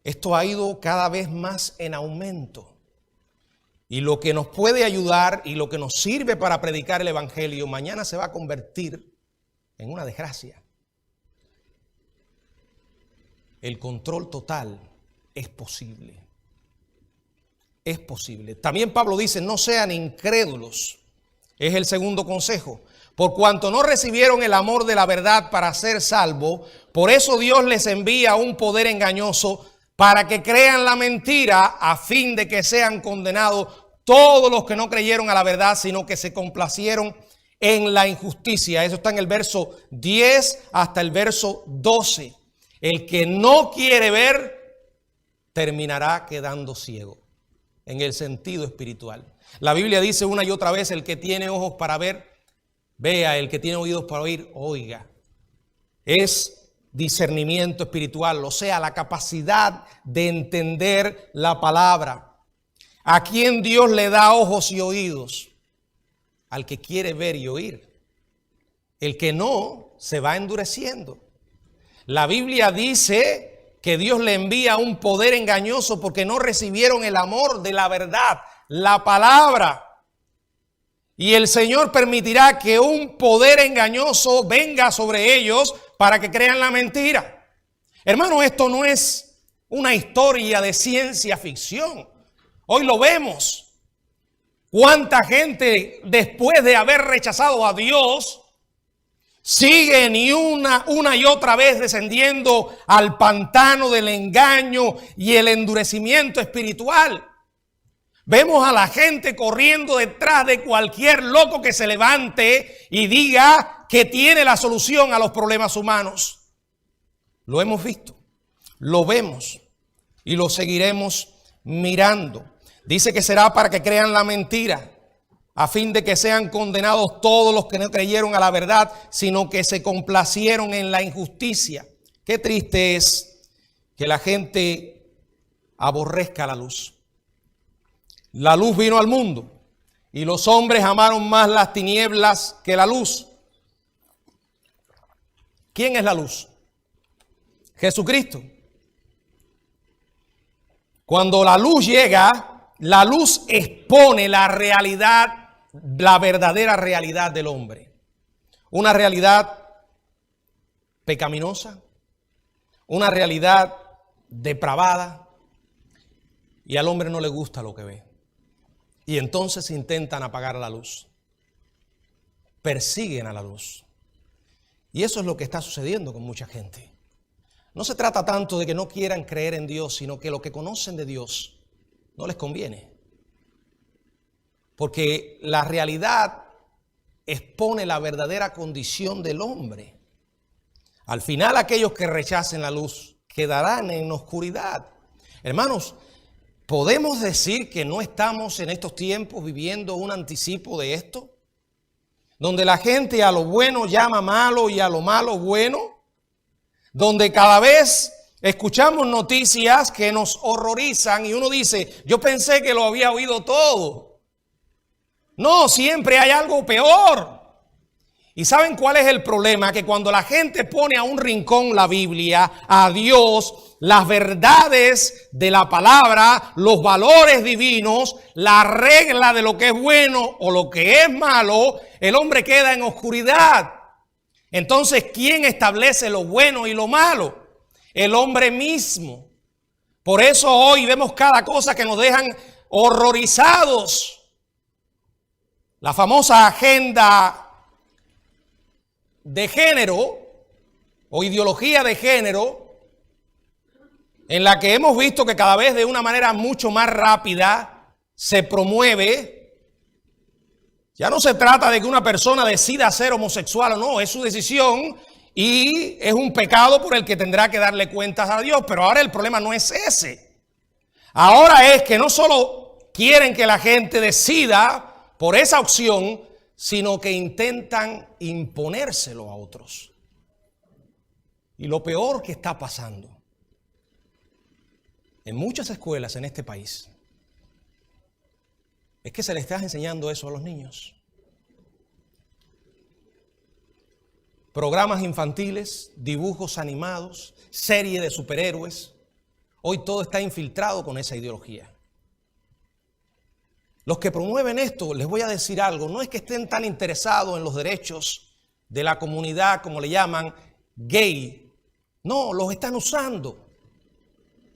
Speaker 1: esto ha ido cada vez más en aumento. Y lo que nos puede ayudar y lo que nos sirve para predicar el evangelio, mañana se va a convertir en una desgracia. El control total es posible. Es posible. También Pablo dice, no sean incrédulos. Es el segundo consejo. Por cuanto no recibieron el amor de la verdad para ser salvos, por eso Dios les envía un poder engañoso para que crean la mentira a fin de que sean condenados todos los que no creyeron a la verdad, sino que se complacieron en la injusticia. Eso está en el verso 10 hasta el verso 12. El que no quiere ver, terminará quedando ciego, en el sentido espiritual. La Biblia dice una y otra vez, el que tiene ojos para ver, vea, el que tiene oídos para oír, oiga. Es discernimiento espiritual, o sea, la capacidad de entender la palabra. ¿A quién Dios le da ojos y oídos? Al que quiere ver y oír. El que no, se va endureciendo. La Biblia dice que Dios le envía un poder engañoso porque no recibieron el amor de la verdad, la palabra. Y el Señor permitirá que un poder engañoso venga sobre ellos para que crean la mentira. Hermano, esto no es una historia de ciencia ficción. Hoy lo vemos. ¿Cuánta gente después de haber rechazado a Dios siguen y una y otra vez descendiendo al pantano del engaño y el endurecimiento espiritual? Vemos a la gente corriendo detrás de cualquier loco que se levante y diga que tiene la solución a los problemas humanos. Lo hemos visto, lo vemos y lo seguiremos mirando. Dice que será para que crean la mentira, a fin de que sean condenados todos los que no creyeron a la verdad, sino que se complacieron en la injusticia. Qué triste es que la gente aborrezca la luz. La luz vino al mundo y los hombres amaron más las tinieblas que la luz. ¿Quién es la luz? Jesucristo. Cuando la luz llega, la luz expone la realidad, la verdadera realidad del hombre. Una realidad pecaminosa, una realidad depravada, y al hombre no le gusta lo que ve. Y entonces intentan apagar la luz. Persiguen a la luz. Y eso es lo que está sucediendo con mucha gente. No se trata tanto de que no quieran creer en Dios, sino que lo que conocen de Dios no les conviene. Porque la realidad expone la verdadera condición del hombre. Al final, aquellos que rechacen la luz quedarán en oscuridad. Hermanos, ¿podemos decir que no estamos en estos tiempos viviendo un anticipo de esto? Donde la gente a lo bueno llama malo y a lo malo bueno. Donde cada vez escuchamos noticias que nos horrorizan y uno dice, yo pensé que lo había oído todo. No, siempre hay algo peor. ¿Y saben cuál es el problema? Que cuando la gente pone a un rincón la Biblia, a Dios, las verdades de la palabra, los valores divinos, la regla de lo que es bueno o lo que es malo, el hombre queda en oscuridad. Entonces, ¿quién establece lo bueno y lo malo? El hombre mismo. Por eso hoy vemos cada cosa que nos dejan horrorizados. La famosa agenda de género o ideología de género, en la que hemos visto que cada vez de una manera mucho más rápida se promueve. Ya no se trata de que una persona decida ser homosexual o no, es su decisión y es un pecado por el que tendrá que darle cuentas a Dios. Pero ahora el problema no es ese. Ahora es que no solo quieren que la gente decida por esa opción, sino que intentan imponérselo a otros. Y lo peor que está pasando en muchas escuelas en este país es que se les está enseñando eso a los niños. Programas infantiles, dibujos animados, serie de superhéroes. Hoy todo está infiltrado con esa ideología. Los que promueven esto, les voy a decir algo, no es que estén tan interesados en los derechos de la comunidad, como le llaman, gay. No, los están usando.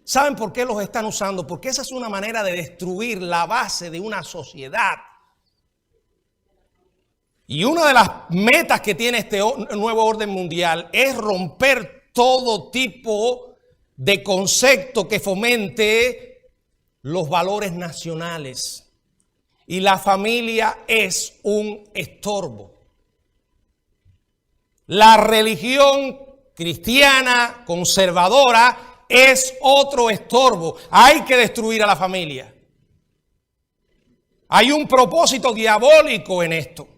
Speaker 1: ¿Saben por qué los están usando? Porque esa es una manera de destruir la base de una sociedad. Y una de las metas que tiene este nuevo orden mundial es romper todo tipo de concepto que fomente los valores nacionales. Y la familia es un estorbo. La religión cristiana, conservadora, es otro estorbo. Hay que destruir a la familia. Hay un propósito diabólico en esto.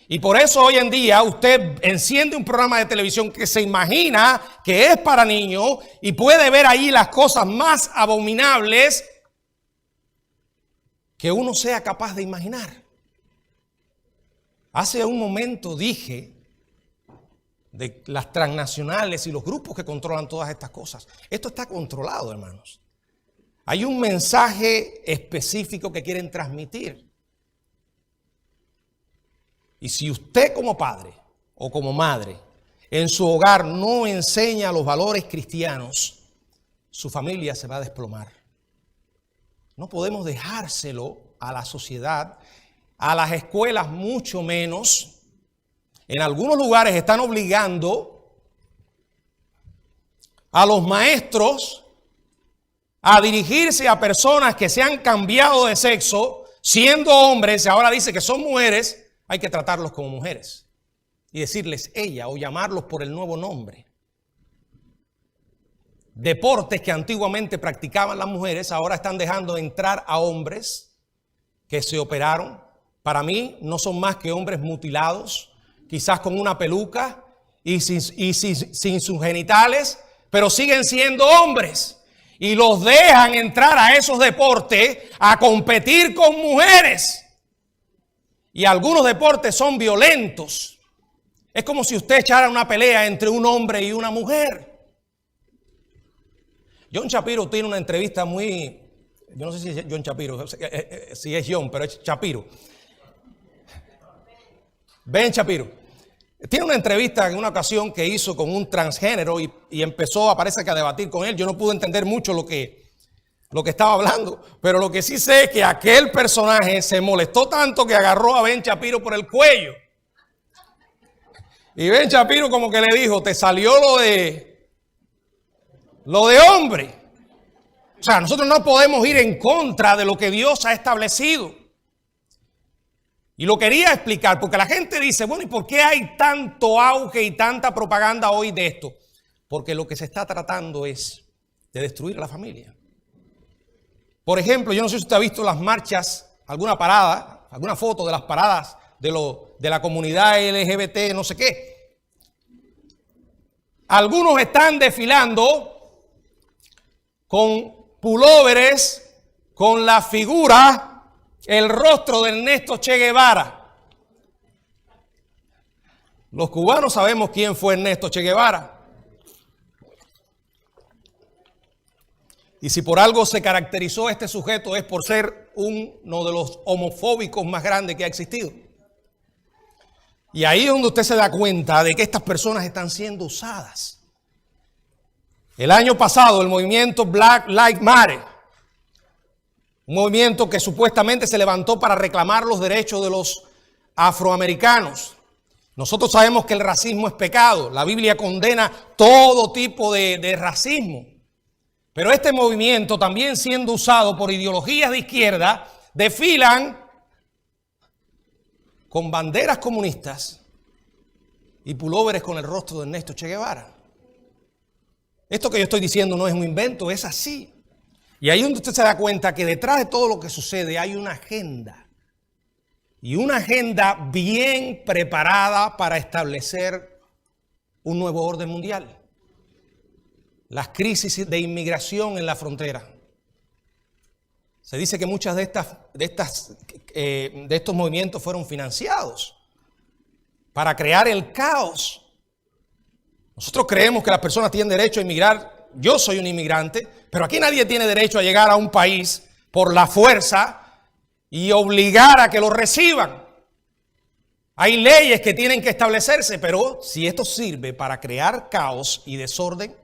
Speaker 1: Y por eso hoy en día usted enciende un programa de televisión que se imagina que es para niños y puede ver ahí las cosas más abominables que uno sea capaz de imaginar. Hace un momento dije de las transnacionales y los grupos que controlan todas estas cosas. Esto está controlado, hermanos. Hay un mensaje específico que quieren transmitir. Y si usted como padre o como madre en su hogar no enseña los valores cristianos, su familia se va a desplomar. No podemos dejárselo a la sociedad, a las escuelas mucho menos. En algunos lugares están obligando a los maestros a dirigirse a personas que se han cambiado de sexo, siendo hombres, y ahora dice que son mujeres, hay que tratarlos como mujeres y decirles ella o llamarlos por el nuevo nombre. Deportes que antiguamente practicaban las mujeres ahora están dejando de entrar a hombres que se operaron. Para mí no son más que hombres mutilados, quizás con una peluca y sin sus genitales, pero siguen siendo hombres. Y los dejan entrar a esos deportes a competir con mujeres. Y algunos deportes son violentos. Es como si usted echara una pelea entre un hombre y una mujer. John Shapiro tiene una entrevista muy... Yo no sé si es John Shapiro, si es John, pero es Shapiro. Ben Shapiro. Tiene una entrevista en una ocasión que hizo con un transgénero y empezó, parece que a debatir con él. Yo no pude entender mucho lo que estaba hablando, pero lo que sí sé es que aquel personaje se molestó tanto que agarró a Ben Shapiro por el cuello. Y Ben Shapiro como que le dijo, te salió lo de hombre. O sea, nosotros no podemos ir en contra de lo que Dios ha establecido. Y lo quería explicar porque la gente dice, bueno, ¿y por qué hay tanto auge y tanta propaganda hoy de esto? Porque lo que se está tratando es de destruir a la familia. Por ejemplo, yo no sé si usted ha visto las marchas, alguna parada, alguna foto de las paradas de la comunidad LGBT, no sé qué. Algunos están desfilando con pulóveres, con la figura, el rostro de Ernesto Che Guevara. Los cubanos sabemos quién fue Ernesto Che Guevara. Y si por algo se caracterizó este sujeto es por ser uno de los homofóbicos más grandes que ha existido. Y ahí es donde usted se da cuenta de que estas personas están siendo usadas. El año pasado el movimiento Black Lives Matter, un movimiento que supuestamente se levantó para reclamar los derechos de los afroamericanos. Nosotros sabemos que el racismo es pecado. La Biblia condena todo tipo de racismo. Pero este movimiento, también siendo usado por ideologías de izquierda, desfilan con banderas comunistas y pulóveres con el rostro de Ernesto Che Guevara. Esto que yo estoy diciendo no es un invento, es así. Y ahí es donde usted se da cuenta que detrás de todo lo que sucede hay una agenda. Y una agenda bien preparada para establecer un nuevo orden mundial. Las crisis de inmigración en la frontera. Se dice que muchas de estos movimientos fueron financiados para crear el caos. Nosotros creemos que las personas tienen derecho a inmigrar. Yo soy un inmigrante, pero aquí nadie tiene derecho a llegar a un país por la fuerza y obligar a que lo reciban. Hay leyes que tienen que establecerse, pero si esto sirve para crear caos y desorden,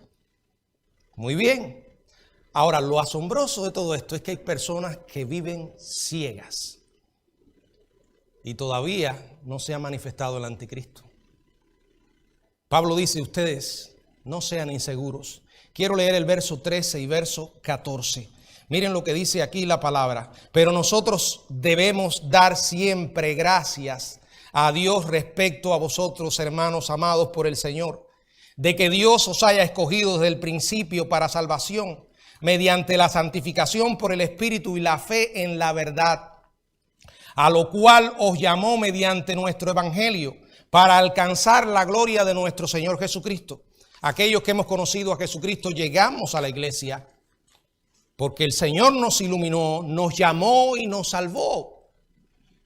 Speaker 1: muy bien. Ahora, lo asombroso de todo esto es que hay personas que viven ciegas y todavía no se ha manifestado el anticristo. Pablo dice, ustedes no sean inseguros. Quiero leer el verso 13 y verso 14. Miren lo que dice aquí la palabra. Pero nosotros debemos dar siempre gracias a Dios respecto a vosotros, hermanos amados por el Señor, de que Dios os haya escogido desde el principio para salvación, mediante la santificación por el Espíritu y la fe en la verdad, a lo cual os llamó mediante nuestro Evangelio, para alcanzar la gloria de nuestro Señor Jesucristo. Aquellos que hemos conocido a Jesucristo llegamos a la iglesia porque el Señor nos iluminó, nos llamó y nos salvó.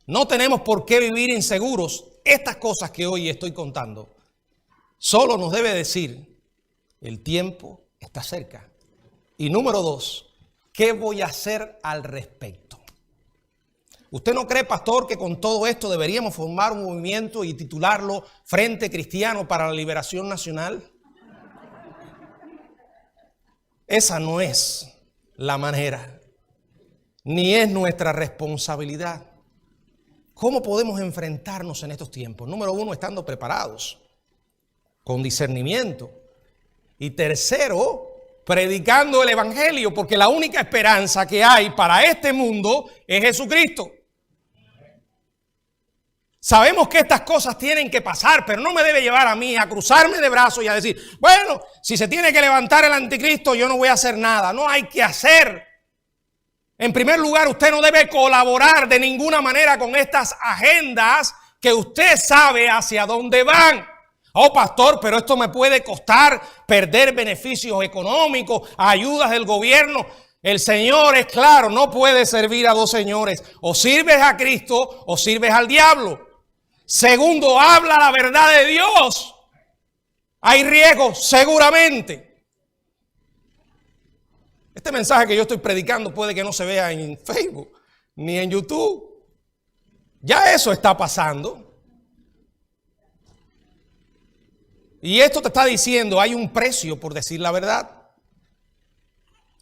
Speaker 1: No tenemos por qué vivir inseguros. Estas cosas que hoy estoy contando solo nos debe decir, el tiempo está cerca. Y número 2, ¿qué voy a hacer al respecto? ¿Usted no cree, pastor, que con todo esto deberíamos formar un movimiento y titularlo Frente Cristiano para la Liberación Nacional? Esa no es la manera, ni es nuestra responsabilidad. ¿Cómo podemos enfrentarnos en estos tiempos? Número 1, estando preparados, con discernimiento. Y tercero, predicando el evangelio, porque la única esperanza que hay para este mundo es Jesucristo. Sabemos que estas cosas tienen que pasar, pero no me debe llevar a mí a cruzarme de brazos y a decir, bueno, si se tiene que levantar el anticristo, yo no voy a hacer nada. No hay que hacer. En primer lugar, usted no debe colaborar de ninguna manera con estas agendas que usted sabe hacia dónde van. Oh, pastor, pero esto me puede costar perder beneficios económicos, ayudas del gobierno. El Señor es claro, no puede servir a dos señores. O sirves a Cristo o sirves al diablo. Segundo, habla la verdad de Dios. Hay riesgo, seguramente. Este mensaje que yo estoy predicando puede que no se vea en Facebook ni en YouTube. Ya eso está pasando. Y esto te está diciendo, hay un precio por decir la verdad.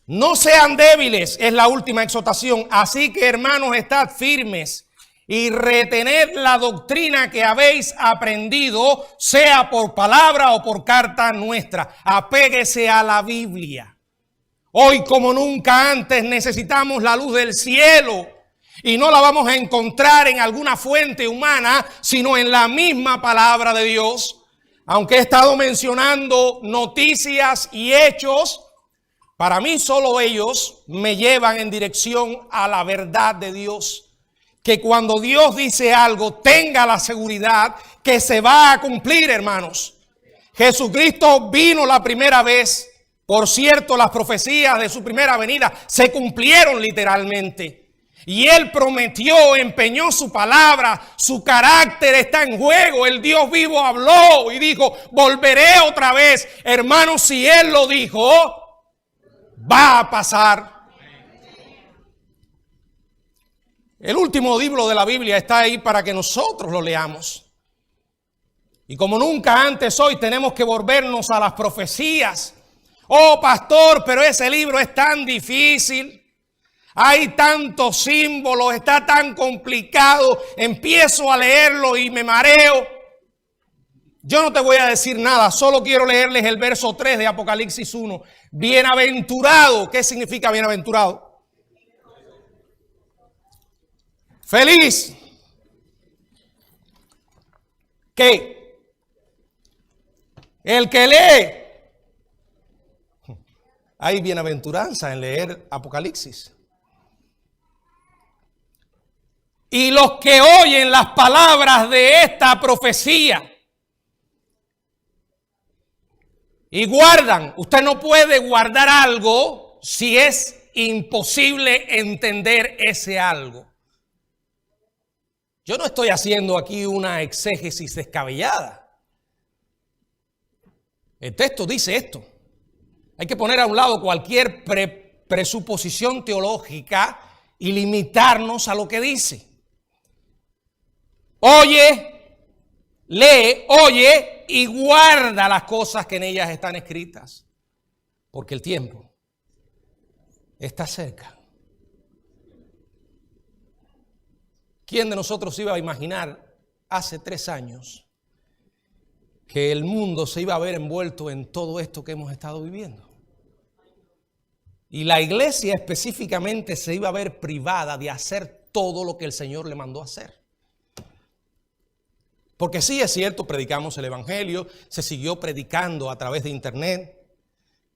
Speaker 1: No sean débiles, es la última exhortación. Así que, hermanos, estad firmes y retened la doctrina que habéis aprendido, sea por palabra o por carta nuestra. Apéguese a la Biblia. Hoy, como nunca antes, necesitamos la luz del cielo. Y no la vamos a encontrar en alguna fuente humana, sino en la misma palabra de Dios. Aunque he estado mencionando noticias y hechos, para mí solo ellos me llevan en dirección a la verdad de Dios. Que cuando Dios dice algo, tenga la seguridad que se va a cumplir, hermanos. Jesucristo vino la primera vez. Por cierto, las profecías de su primera venida se cumplieron literalmente. Y Él prometió, empeñó su palabra, su carácter está en juego. El Dios vivo habló y dijo, volveré otra vez. Hermanos, si Él lo dijo, va a pasar. El último libro de la Biblia está ahí para que nosotros lo leamos. Y como nunca antes hoy tenemos que volvernos a las profecías. Oh, pastor, pero ese libro es tan difícil. Hay tantos símbolos, está tan complicado. Empiezo a leerlo y me mareo. Yo no te voy a decir nada, solo quiero leerles el verso 3 de Apocalipsis 1. Bienaventurado, ¿qué significa bienaventurado? Feliz. ¿Qué? El que lee. Hay bienaventuranza en leer Apocalipsis. Y los que oyen las palabras de esta profecía y guardan. Usted no puede guardar algo si es imposible entender ese algo. Yo no estoy haciendo aquí una exégesis descabellada. El texto dice esto. Hay que poner a un lado cualquier presuposición teológica y limitarnos a lo que dice. Oye, lee, oye y guarda las cosas que en ellas están escritas. Porque el tiempo está cerca. ¿Quién de nosotros iba a imaginar hace 3 años que el mundo se iba a ver envuelto en todo esto que hemos estado viviendo? Y la iglesia específicamente se iba a ver privada de hacer todo lo que el Señor le mandó a hacer. Porque sí es cierto, predicamos el evangelio, se siguió predicando a través de internet.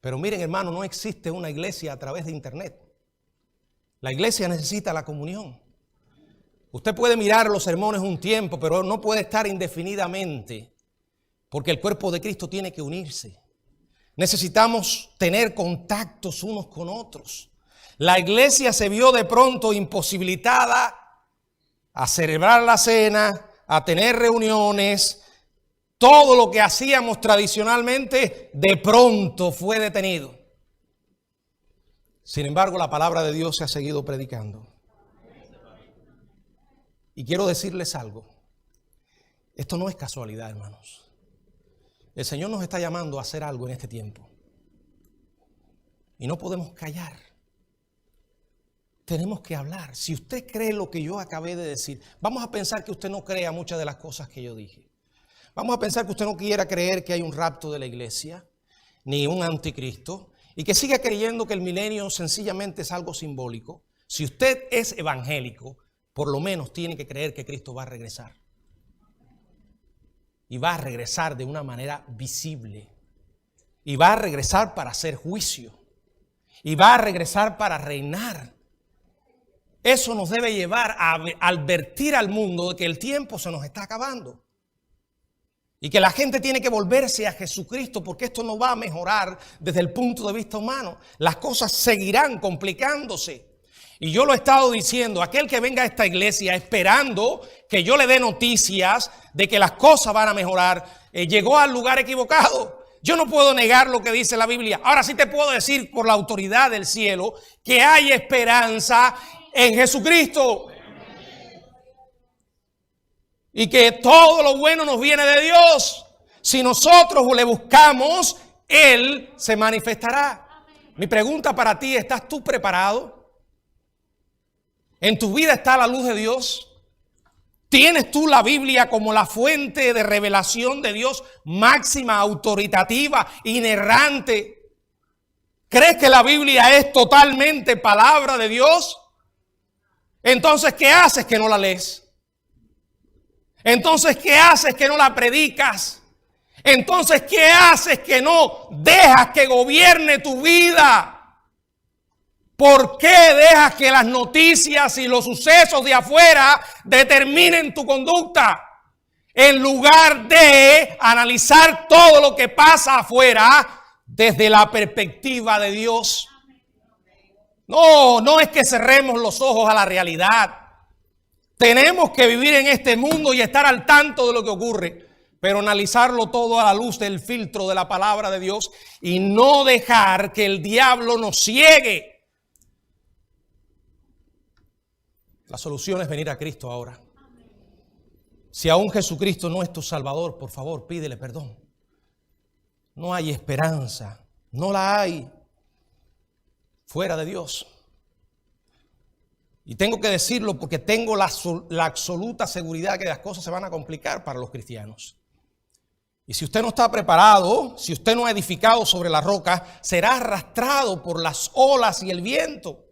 Speaker 1: Pero miren, hermano, no existe una iglesia a través de internet. La iglesia necesita la comunión. Usted puede mirar los sermones un tiempo, pero no puede estar indefinidamente, porque el cuerpo de Cristo tiene que unirse. Necesitamos tener contactos unos con otros. La iglesia se vio de pronto imposibilitada a celebrar la cena, a tener reuniones. Todo lo que hacíamos tradicionalmente de pronto fue detenido. Sin embargo, la palabra de Dios se ha seguido predicando. Y quiero decirles algo. Esto no es casualidad, hermanos. El Señor nos está llamando a hacer algo en este tiempo. Y no podemos callar. Tenemos que hablar. Si usted cree lo que yo acabé de decir, vamos a pensar que usted no crea muchas de las cosas que yo dije. Vamos a pensar que usted no quiera creer que hay un rapto de la iglesia, ni un anticristo, y que siga creyendo que el milenio sencillamente es algo simbólico, si usted es evangélico, por lo menos tiene que creer que Cristo va a regresar. Y va a regresar de una manera visible. Y va a regresar para hacer juicio. Y va a regresar para reinar. Eso nos debe llevar a advertir al mundo de que el tiempo se nos está acabando. Y que la gente tiene que volverse a Jesucristo, porque esto no va a mejorar desde el punto de vista humano. Las cosas seguirán complicándose. Y yo lo he estado diciendo, aquel que venga a esta iglesia esperando que yo le dé noticias de que las cosas van a mejorar, llegó al lugar equivocado. Yo no puedo negar lo que dice la Biblia. Ahora sí te puedo decir por la autoridad del cielo que hay esperanza en Jesucristo. Y que todo lo bueno nos viene de Dios. Si nosotros le buscamos, Él se manifestará. Mi pregunta para ti, ¿estás tú preparado? ¿En tu vida está la luz de Dios? ¿Tienes tú la Biblia como la fuente de revelación de Dios máxima, autoritativa, inerrante? ¿Crees que la Biblia es totalmente palabra de Dios? Entonces, ¿qué haces que no la lees? Entonces, ¿qué haces que no la predicas? Entonces, ¿qué haces que no dejas que gobierne tu vida? ¿Por qué dejas que las noticias y los sucesos de afuera determinen tu conducta? En lugar de analizar todo lo que pasa afuera desde la perspectiva de Dios. No es que cerremos los ojos a la realidad. Tenemos que vivir en este mundo y estar al tanto de lo que ocurre, pero analizarlo todo a la luz del filtro de la palabra de Dios y no dejar que el diablo nos ciegue. La solución es venir a Cristo ahora. Si aún Jesucristo no es tu Salvador, por favor, pídele perdón. No hay esperanza, no la hay fuera de Dios. Y tengo que decirlo porque tengo la absoluta seguridad que las cosas se van a complicar para los cristianos. Y si usted no está preparado, si usted no ha edificado sobre la roca, será arrastrado por las olas y el viento.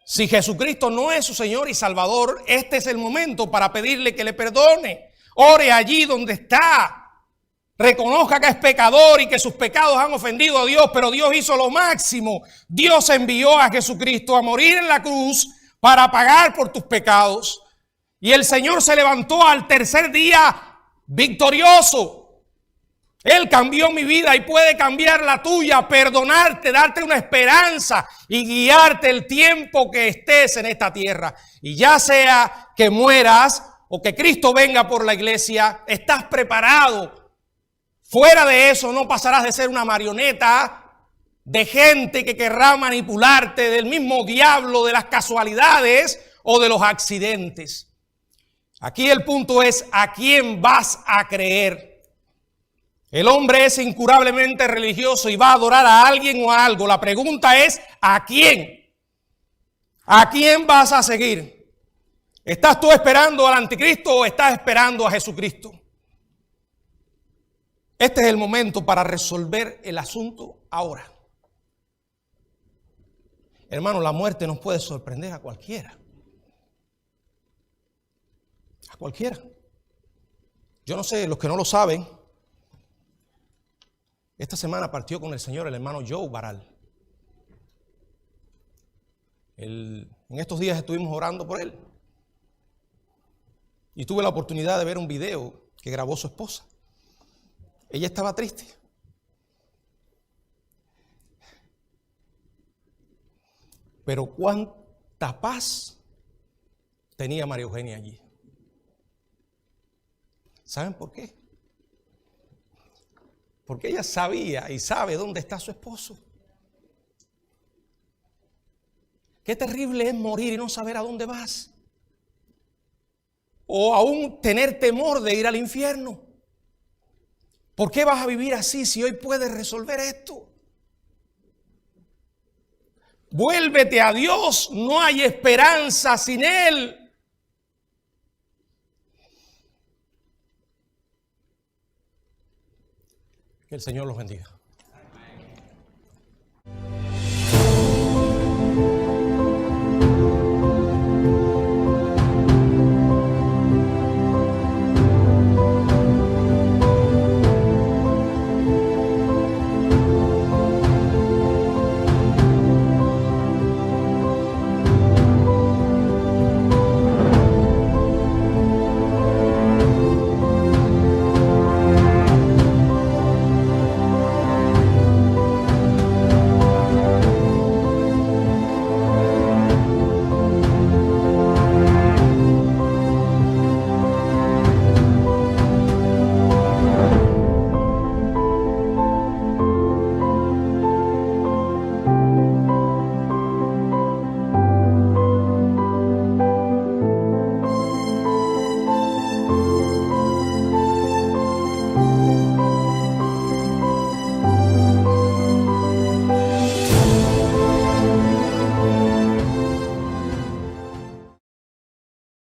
Speaker 1: Si Jesucristo no es su Señor y Salvador, este es el momento para pedirle que le perdone. Ore allí donde está. Reconozca que es pecador y que sus pecados han ofendido a Dios, pero Dios hizo lo máximo. Dios envió a Jesucristo a morir en la cruz para pagar por tus pecados. Y el Señor se levantó al tercer día victorioso. Él cambió mi vida y puede cambiar la tuya, perdonarte, darte una esperanza y guiarte el tiempo que estés en esta tierra. Y ya sea que mueras o que Cristo venga por la iglesia, estás preparado. Fuera de eso no pasarás de ser una marioneta de gente que querrá manipularte, del mismo diablo, de las casualidades o de los accidentes. Aquí el punto es ¿a quién vas a creer? El hombre es incurablemente religioso y va a adorar a alguien o a algo. La pregunta es ¿a quién? ¿A quién vas a seguir? ¿Estás tú esperando al anticristo o estás esperando a Jesucristo? Este es el momento para resolver el asunto ahora. Hermano, la muerte nos puede sorprender a cualquiera. A cualquiera. Yo no sé, los que no lo saben, esta semana partió con el Señor el hermano Joe Baral. En estos días estuvimos orando por él. Y tuve la oportunidad de ver un video que grabó su esposa. Ella estaba triste. Pero cuánta paz tenía María Eugenia allí. ¿Saben por qué? Porque ella sabía y sabe dónde está su esposo. Qué terrible es morir y no saber a dónde vas. O aún tener temor de ir al infierno. ¿Por qué vas a vivir así si hoy puedes resolver esto? Vuélvete a Dios, no hay esperanza sin Él. Que el Señor los bendiga.